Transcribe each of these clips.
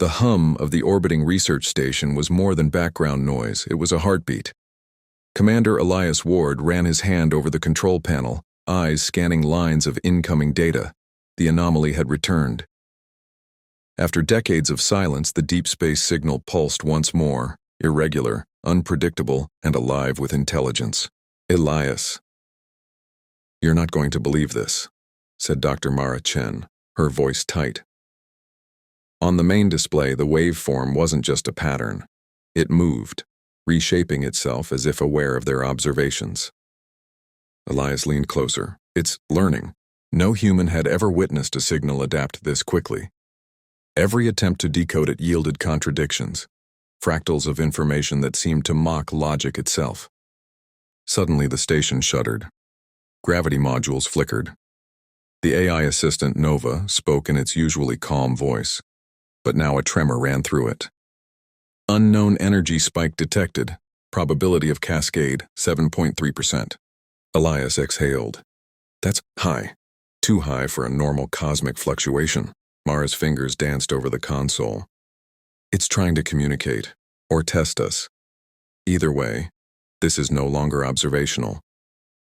The hum of the orbiting research station was more than background noise, it was a heartbeat. Commander Elias Ward ran his hand over the control panel, eyes scanning lines of incoming data. The anomaly had returned. After decades of silence, the deep space signal pulsed once more, irregular, unpredictable, and alive with intelligence. Elias. "You're not going to believe this," said Dr. Mara Chen, her voice tight. On the main display, the waveform wasn't just a pattern. It moved, reshaping itself as if aware of their observations. Elias leaned closer. "It's learning." No human had ever witnessed a signal adapt this quickly. Every attempt to decode it yielded contradictions, fractals of information that seemed to mock logic itself. Suddenly the station shuddered. Gravity modules flickered. The AI assistant Nova spoke in its usually calm voice, but now a tremor ran through it. "Unknown energy spike detected. Probability of cascade, 7.3%. Elias exhaled. "That's high. Too high for a normal cosmic fluctuation." Mara's fingers danced over the console. "It's trying to communicate, or test us. Either way, this is no longer observational.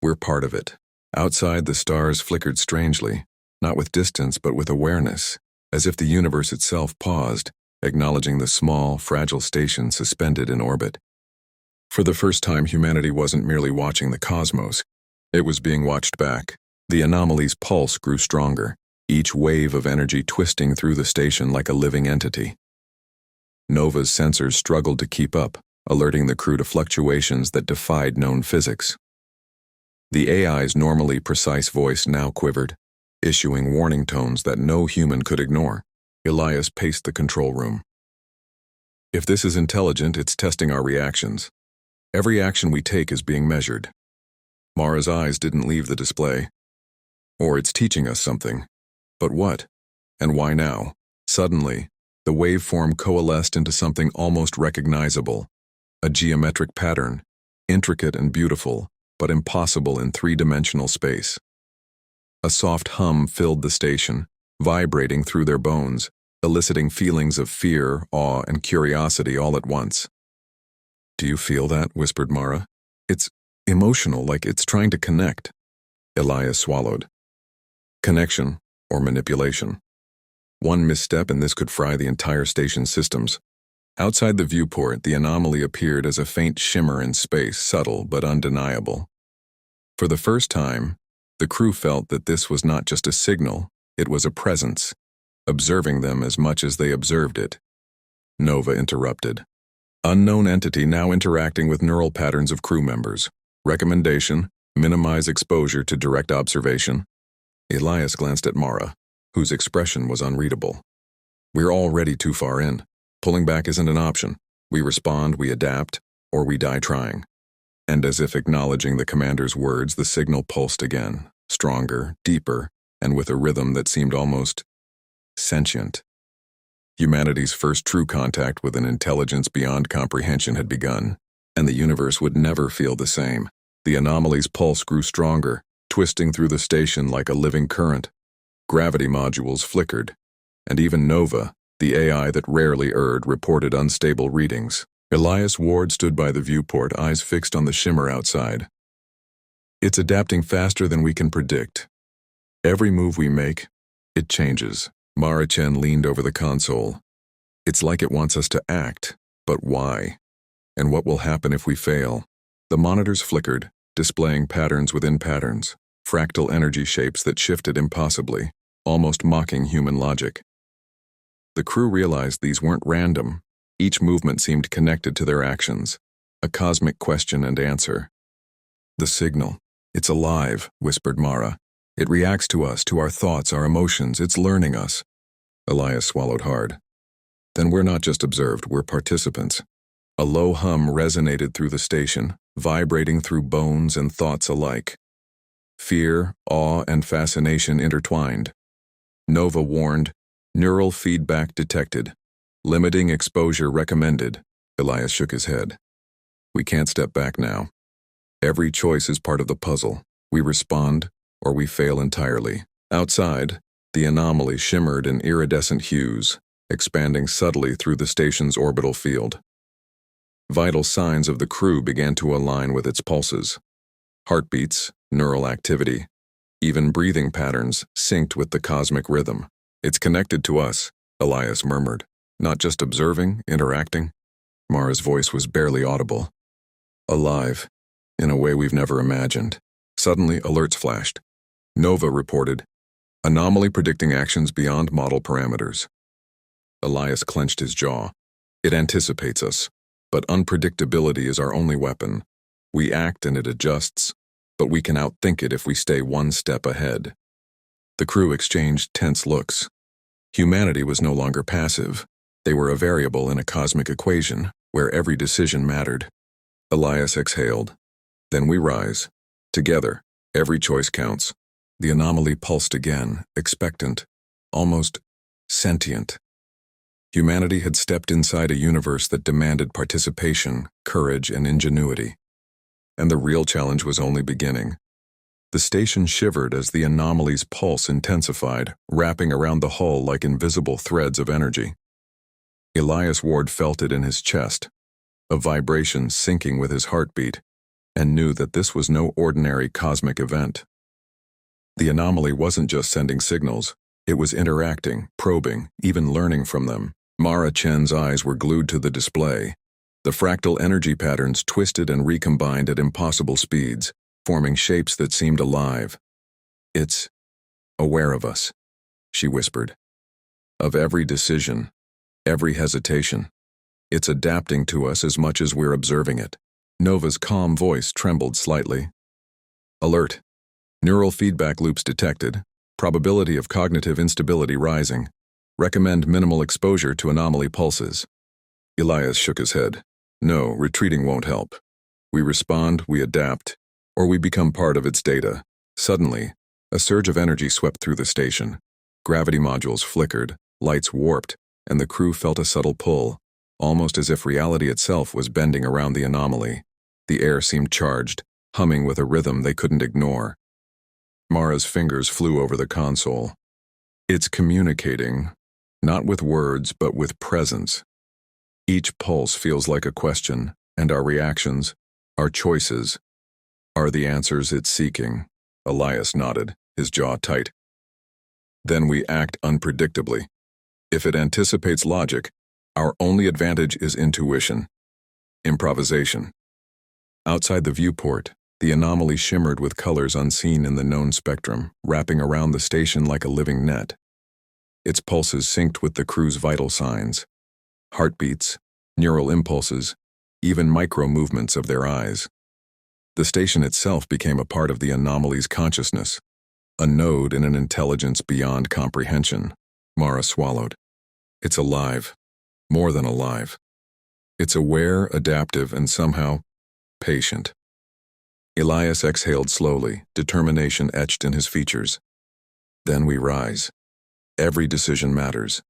We're part of it." Outside, the stars flickered strangely, not with distance but with awareness, as if the universe itself paused, acknowledging the small, fragile station suspended in orbit. For the first time, humanity wasn't merely watching the cosmos. It was being watched back. The anomaly's pulse grew stronger, each wave of energy twisting through the station like a living entity. Nova's sensors struggled to keep up, alerting the crew to fluctuations that defied known physics. The AI's normally precise voice now quivered, issuing warning tones that no human could ignore. Elias paced the control room. "If this is intelligent, it's testing our reactions. Every action we take is being measured." Mara's eyes didn't leave the display. "Or it's teaching us something. But what? And why now?" Suddenly, the waveform coalesced into something almost recognizable. A geometric pattern, intricate and beautiful, but impossible in three-dimensional space. A soft hum filled the station, vibrating through their bones, eliciting feelings of fear, awe, and curiosity all at once. "Do you feel that?" whispered Mara. "It's emotional, like it's trying to connect." Elias swallowed. Connection, or manipulation. One misstep and this could fry the entire station's systems. Outside the viewport, the anomaly appeared as a faint shimmer in space, subtle but undeniable. For the first time, the crew felt that this was not just a signal, it was a presence, observing them as much as they observed it. Nova interrupted. "Unknown entity now interacting with neural patterns of crew members. Recommendation, minimize exposure to direct observation." Elias glanced at Mara, whose expression was unreadable. "We're already too far in. Pulling back isn't an option. We respond, we adapt, or we die trying." And as if acknowledging the commander's words, the signal pulsed again, stronger, deeper, and with a rhythm that seemed almost sentient. Humanity's first true contact with an intelligence beyond comprehension had begun, and the universe would never feel the same. The anomaly's pulse grew stronger, twisting through the station like a living current. Gravity modules flickered, and even Nova, the AI that rarely erred, reported unstable readings. Elias Ward stood by the viewport, eyes fixed on the shimmer outside. "It's adapting faster than we can predict. Every move we make, it changes." Mara Chen leaned over the console. "It's like it wants us to act, but why? And what will happen if we fail?" The monitors flickered, displaying patterns within patterns, fractal energy shapes that shifted impossibly, almost mocking human logic. The crew realized these weren't random. Each movement seemed connected to their actions, a cosmic question and answer. "The signal. It's alive," whispered Mara. "It reacts to us, to our thoughts, our emotions. It's learning us." Elias swallowed hard. "Then we're not just observed, we're participants." A low hum resonated through the station, vibrating through bones and thoughts alike. Fear, awe, and fascination intertwined. Nova warned, "Neural feedback detected. Limiting exposure recommended." Elias shook his head. "We can't step back now. Every choice is part of the puzzle. We respond, or we fail entirely." Outside, the anomaly shimmered in iridescent hues, expanding subtly through the station's orbital field. Vital signs of the crew began to align with its pulses. Heartbeats, neural activity, even breathing patterns synced with the cosmic rhythm. "It's connected to us," Elias murmured. "Not just observing, interacting." Mara's voice was barely audible. "Alive, in a way we've never imagined." Suddenly, alerts flashed. Nova reported, "Anomaly predicting actions beyond model parameters." Elias clenched his jaw. "It anticipates us, but unpredictability is our only weapon. We act and it adjusts, but we can outthink it if we stay one step ahead." The crew exchanged tense looks. Humanity was no longer passive. They were a variable in a cosmic equation where every decision mattered. Elias exhaled. "Then we rise. Together, every choice counts." The anomaly pulsed again, expectant, almost sentient. Humanity had stepped inside a universe that demanded participation, courage, and ingenuity. And the real challenge was only beginning. The station shivered as the anomaly's pulse intensified, wrapping around the hull like invisible threads of energy. Elias Ward felt it in his chest, a vibration syncing with his heartbeat, and knew that this was no ordinary cosmic event. The anomaly wasn't just sending signals, it was interacting, probing, even learning from them. Chen's eyes were glued to the display. The fractal energy patterns twisted and recombined at impossible speeds, forming shapes that seemed alive. "It's aware of us," she whispered. "Of every decision, every hesitation. It's adapting to us as much as we're observing it." Nova's calm voice trembled slightly. "Alert. Neural feedback loops detected. Probability of cognitive instability rising. Recommend minimal exposure to anomaly pulses." Elias shook his head. "No, retreating won't help. We respond, we adapt, or we become part of its data." Suddenly, a surge of energy swept through the station. Gravity modules flickered, lights warped, and the crew felt a subtle pull, almost as if reality itself was bending around the anomaly. The air seemed charged, humming with a rhythm they couldn't ignore. Mara's fingers flew over the console. "It's communicating, not with words, but with presence. Each pulse feels like a question, and our reactions, our choices, are the answers it's seeking." Elias nodded, his jaw tight. "Then we act unpredictably. If it anticipates logic, our only advantage is intuition. Improvisation." Outside the viewport, the anomaly shimmered with colors unseen in the known spectrum, wrapping around the station like a living net. Its pulses synced with the crew's vital signs. Heartbeats, neural impulses, even micro-movements of their eyes. The station itself became a part of the anomaly's consciousness, a node in an intelligence beyond comprehension. Mara swallowed. "It's alive. More than alive. It's aware, adaptive, and somehow patient." Elias exhaled slowly, determination etched in his features. "Then we rise. Every decision matters.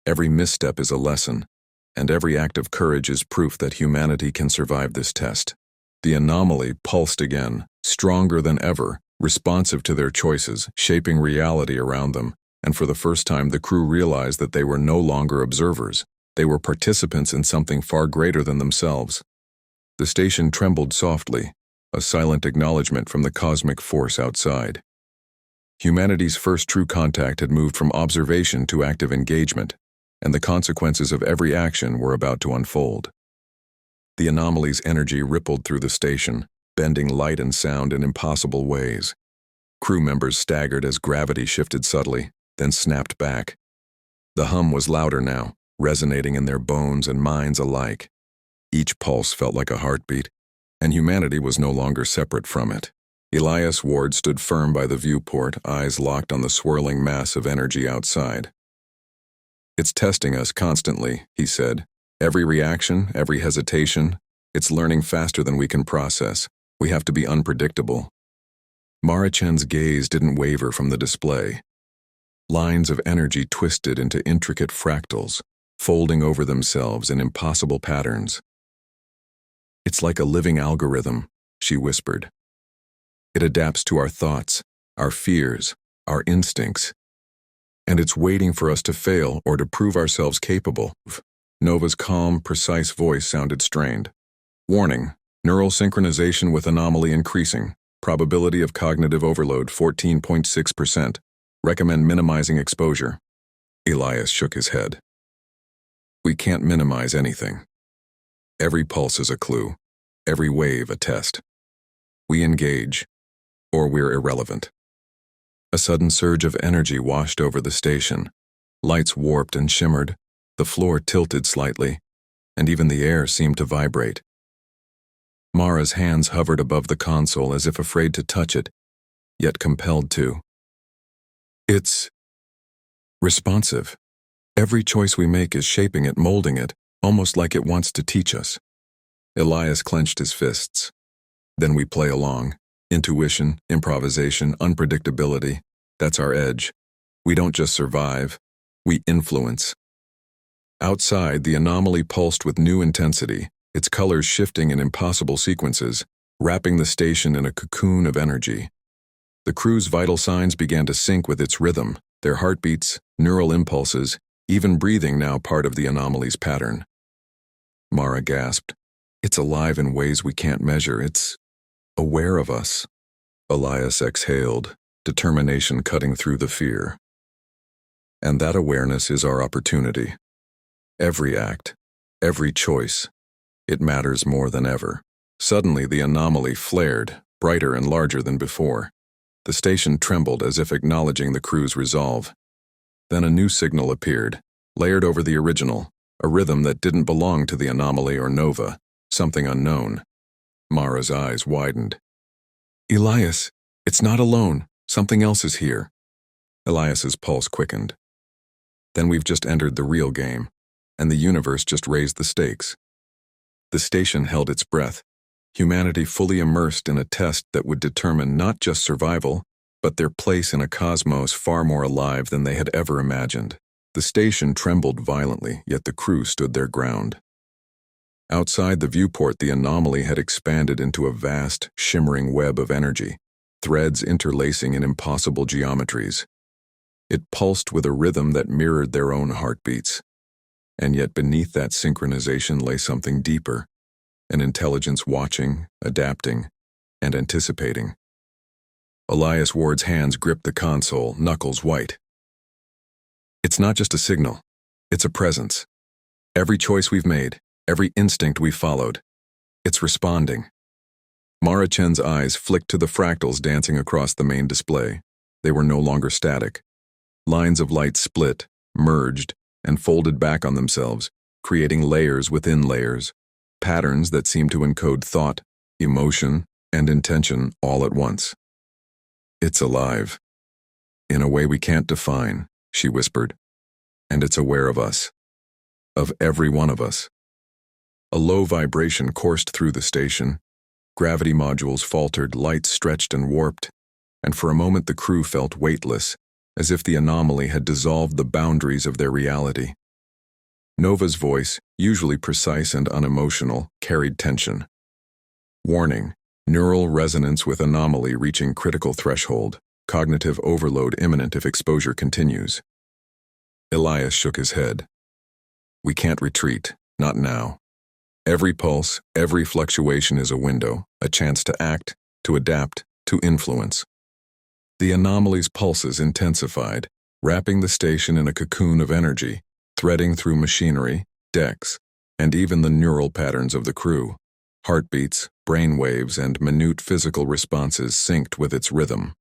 Every misstep is a lesson, and every act of courage is proof that humanity can survive this test." The anomaly pulsed again, stronger than ever, responsive to their choices, shaping reality around them, and for the first time the crew realized that they were no longer observers. They were participants in something far greater than themselves. The station trembled softly, a silent acknowledgement from the cosmic force outside. Humanity's first true contact had moved from observation to active engagement, and the consequences of every action were about to unfold. The anomaly's energy rippled through the station, bending light and sound in impossible ways. Crew members staggered as gravity shifted subtly, then snapped back. The hum was louder now, resonating in their bones and minds alike. Each pulse felt like a heartbeat, and humanity was no longer separate from it. Elias Ward stood firm by the viewport, eyes locked on the swirling mass of energy outside. "It's testing us constantly," he said. "Every reaction, every hesitation, it's learning faster than we can process. We have to be unpredictable." Chen's gaze didn't waver from the display. Lines of energy twisted into intricate fractals, folding over themselves in impossible patterns. "It's like a living algorithm," she whispered. "It adapts to our thoughts, our fears, our instincts. and it's waiting for us to fail or to prove ourselves capable. Nova's calm, precise voice sounded strained. Warning, neural synchronization with anomaly increasing. Probability of cognitive overload 14.6%. Recommend minimizing exposure. Elias shook his head. We can't minimize anything. Every pulse is a clue, every wave a test. We engage, or we're irrelevant. A sudden surge of energy washed over the station. Lights warped and shimmered, the floor tilted slightly, and even the air seemed to vibrate. Mara's hands hovered above the console as if afraid to touch it, yet compelled to. It's responsive. Every choice we make is shaping it, molding it, almost like it wants to teach us. Elias clenched his fists. Then we play along. Intuition, improvisation, unpredictability. That's our edge. We don't just survive, we influence. Outside, the anomaly pulsed with new intensity, its colors shifting in impossible sequences, wrapping the station in a cocoon of energy. The crew's vital signs began to sync with its rhythm, their heartbeats, neural impulses, even breathing now part of the anomaly's pattern. Mara gasped. It's alive in ways we can't measure. It's aware of us. Elias exhaled, determination cutting through the fear. And that awareness is our opportunity. Every act, every choice, it matters more than ever. Suddenly the anomaly flared, brighter and larger than before. The station trembled as if acknowledging the crew's resolve. Then a new signal appeared, layered over the original, a rhythm that didn't belong to the anomaly or Nova, something unknown. Mara's eyes widened. Elias, it's not alone. Something else is here. Elias's pulse quickened. Then we've just entered the real game, and the universe just raised the stakes. The station held its breath, humanity fully immersed in a test that would determine not just survival, but their place in a cosmos far more alive than they had ever imagined. The station trembled violently, yet the crew stood their ground. Outside the viewport, the anomaly had expanded into a vast, shimmering web of energy, threads interlacing in impossible geometries. It pulsed with a rhythm that mirrored their own heartbeats. And yet beneath that synchronization lay something deeper, an intelligence watching, adapting, and anticipating. Elias Ward's hands gripped the console, knuckles white. It's not just a signal, it's a presence. Every choice we've made, every instinct we've followed, it's responding. Mara Chen's eyes flicked to the fractals dancing across the main display. They were no longer static. Lines of light split, merged, and folded back on themselves, creating layers within layers, patterns that seemed to encode thought, emotion, and intention all at once. It's alive. In a way we can't define, she whispered. And it's aware of us. Of every one of us. A low vibration coursed through the station. Gravity modules faltered, lights stretched and warped, and for a moment the crew felt weightless, as if the anomaly had dissolved the boundaries of their reality. Nova's voice, usually precise and unemotional, carried tension. Warning, neural resonance with anomaly reaching critical threshold, cognitive overload imminent if exposure continues. Elias shook his head. We can't retreat, not now. Every pulse, every fluctuation is a window, a chance to act, to adapt, to influence. The anomaly's pulses intensified, wrapping the station in a cocoon of energy, threading through machinery, decks, and even the neural patterns of the crew. Heartbeats, brain waves, and minute physical responses synced with its rhythm.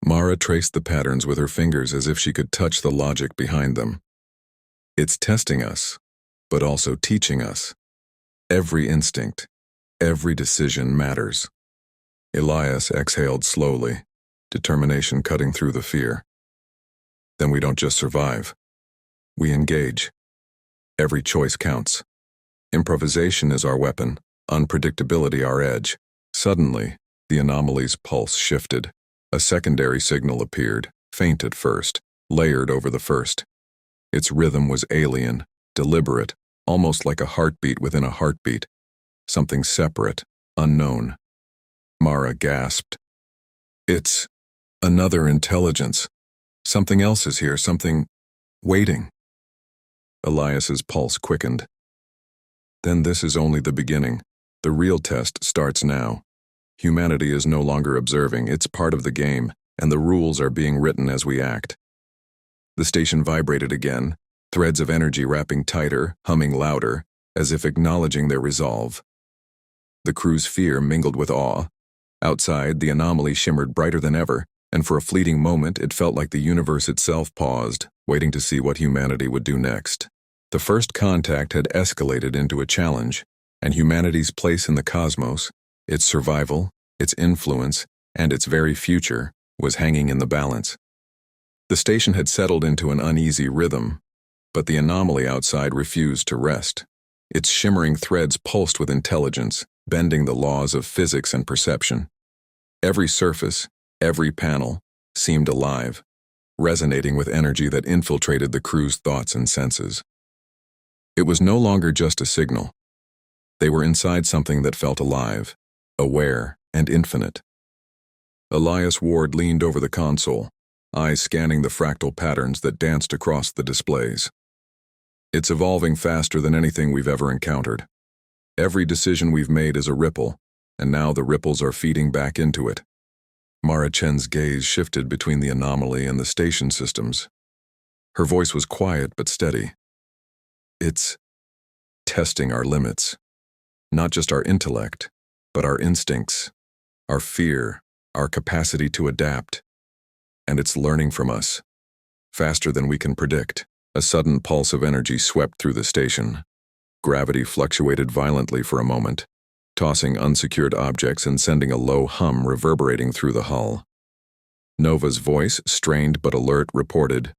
Mara traced the patterns with her fingers as if she could touch the logic behind them. It's testing us, but also teaching us. Every instinct, every decision matters. Elias exhaled slowly, determination cutting through the fear. Then we don't just survive. We engage. Every choice counts. Improvisation is our weapon, unpredictability our edge. Suddenly, the anomaly's pulse shifted. A secondary signal appeared, faint at first, layered over the first. Its rhythm was alien, deliberate, almost like a heartbeat within a heartbeat. Something separate, unknown. Mara gasped. It's another intelligence. Something else is here, something waiting. Elias's pulse quickened. Then this is only the beginning. The real test starts now. Humanity is no longer observing, it's part of the game, and the rules are being written as we act. The station vibrated again, threads of energy wrapping tighter, humming louder, as if acknowledging their resolve. The crew's fear mingled with awe. Outside, the anomaly shimmered brighter than ever, and for a fleeting moment it felt like the universe itself paused, waiting to see what humanity would do next. The first contact had escalated into a challenge, and humanity's place in the cosmos, its survival, its influence, and its very future, was hanging in the balance. The station had settled into an uneasy rhythm, but the anomaly outside refused to rest. Its shimmering threads pulsed with intelligence, bending the laws of physics and perception. Every surface, every panel, seemed alive, resonating with energy that infiltrated the crew's thoughts and senses. It was no longer just a signal. They were inside something that felt alive, aware, and infinite. Elias Ward leaned over the console, eyes scanning the fractal patterns that danced across the displays. It's evolving faster than anything we've ever encountered. Every decision we've made is a ripple, and now the ripples are feeding back into it. Chen's gaze shifted between the anomaly and the station systems. Her voice was quiet but steady. It's testing our limits. Not just our intellect, but our instincts, our fear, our capacity to adapt. And it's learning from us, faster than we can predict. A sudden pulse of energy swept through the station. Gravity fluctuated violently for a moment, tossing unsecured objects and sending a low hum reverberating through the hull. Nova's voice, strained but alert, reported,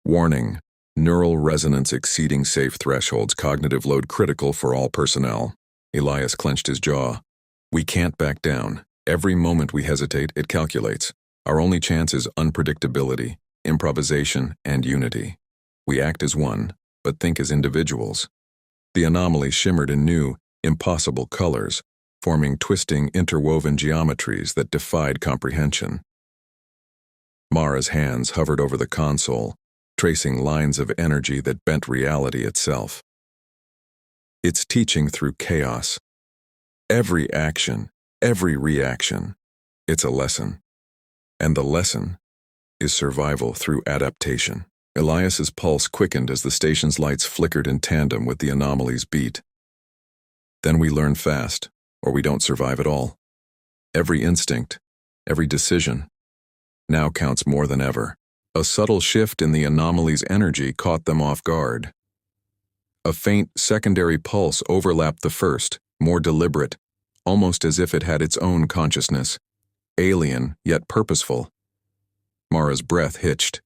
"Warning, neural resonance exceeding safe thresholds, cognitive load critical for all personnel." Elias clenched his jaw. "We can't back down. Every moment we hesitate, it calculates. Our only chance is unpredictability, improvisation, and unity. We act as one, but think as individuals." The anomaly shimmered in new, impossible colors, forming twisting, interwoven geometries that defied comprehension. Mara's hands hovered over the console, tracing lines of energy that bent reality itself. It's teaching through chaos. Every action, every reaction, it's a lesson. And the lesson is survival through adaptation. Elias's pulse quickened as the station's lights flickered in tandem with the anomaly's beat. Then we learn fast, or we don't survive at all. Every instinct, every decision, now counts more than ever. A subtle shift in the anomaly's energy caught them off guard. A faint secondary pulse overlapped the first, more deliberate, almost as if it had its own consciousness, alien yet purposeful. Mara's breath hitched.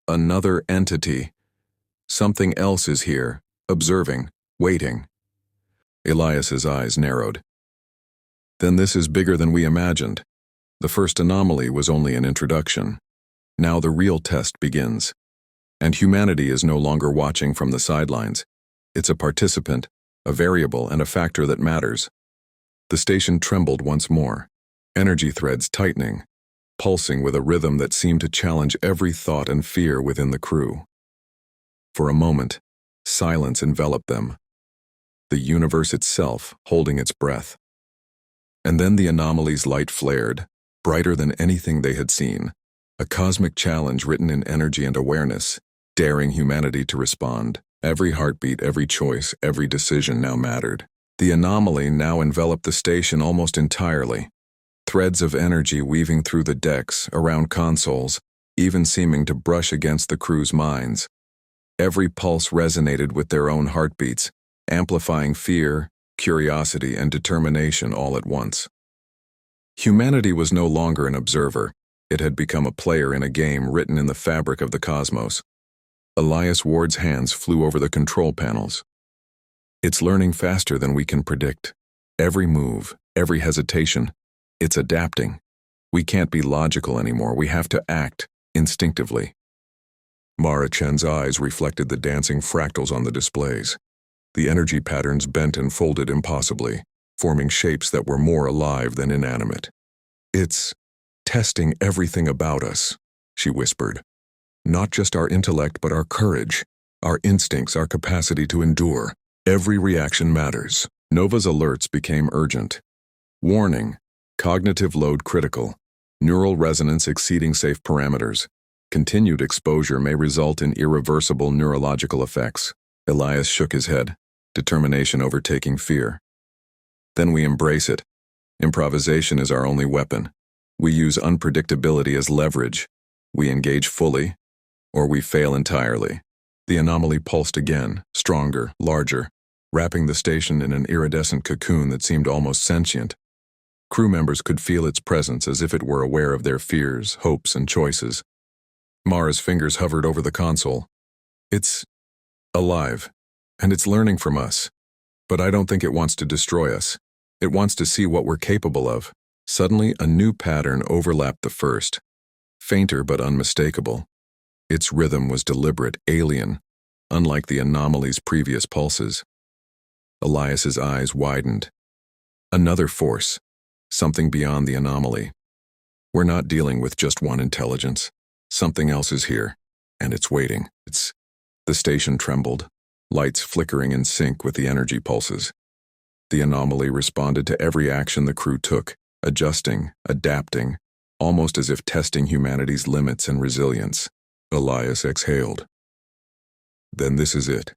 Another entity. Something else is here, observing, waiting. Elias's eyes narrowed. Then this is bigger than we imagined. The first anomaly was only an introduction. Now the real test begins. And humanity is no longer watching from the sidelines. It's a participant, a variable, and a factor that matters. The station trembled once more, energy threads tightening, pulsing with a rhythm that seemed to challenge every thought and fear within the crew. For a moment, silence enveloped them, the universe itself holding its breath. And then the anomaly's light flared, brighter than anything they had seen, a cosmic challenge written in energy and awareness, daring humanity to respond. Every heartbeat, every choice, every decision now mattered. The anomaly now enveloped the station almost entirely, threads of energy weaving through the decks, around consoles, even seeming to brush against the crew's minds. Every pulse resonated with their own heartbeats, amplifying fear, curiosity, and determination all at once. Humanity was no longer an observer. It had become a player in a game written in the fabric of the cosmos. Elias Ward's hands flew over the control panels. It's learning faster than we can predict. Every move, every hesitation, it's adapting. We can't be logical anymore. We have to act instinctively. Chen's eyes reflected the dancing fractals on the displays. The energy patterns bent and folded impossibly, forming shapes that were more alive than inanimate. It's testing everything about us. she whispered. Not just our intellect, but our courage, our instincts, our capacity to endure. Every reaction matters. Nova's alerts became urgent. Warning: cognitive load critical. Neural resonance exceeding safe parameters. Continued exposure may result in irreversible neurological effects. Elias shook his head, determination overtaking fear. Then we embrace it. Improvisation is our only weapon. We use unpredictability as leverage. We engage fully, or we fail entirely. The anomaly pulsed again, stronger, larger, wrapping the station in an iridescent cocoon that seemed almost sentient. Crew members could feel its presence as if it were aware of their fears, hopes, and choices. Mara's fingers hovered over the console. It's alive, and it's learning from us. But I don't think it wants to destroy us. It wants to see what we're capable of. Suddenly, a new pattern overlapped the first, fainter but unmistakable. Its rhythm was deliberate, alien, unlike the anomaly's previous pulses. Elias's eyes widened. Another force, something beyond the anomaly. We're not dealing with just one intelligence. Something else is here, and it's waiting. The station trembled, lights flickering in sync with the energy pulses. The anomaly responded to every action the crew took, adjusting, adapting, almost as if testing humanity's limits and resilience. Elias exhaled. Then this is it.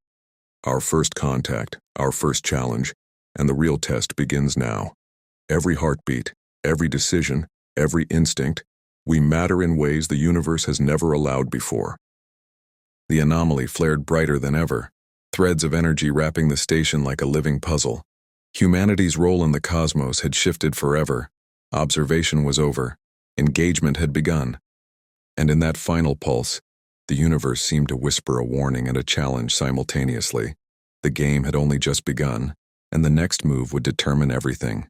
Our first contact, our first challenge, and the real test begins now. Every heartbeat, every decision, every instinct, we matter in ways the universe has never allowed before. The anomaly flared brighter than ever, threads of energy wrapping the station like a living puzzle. Humanity's role in the cosmos had shifted forever. Observation was over. Engagement had begun. And in that final pulse, the universe seemed to whisper a warning and a challenge simultaneously. The game had only just begun, and the next move would determine everything.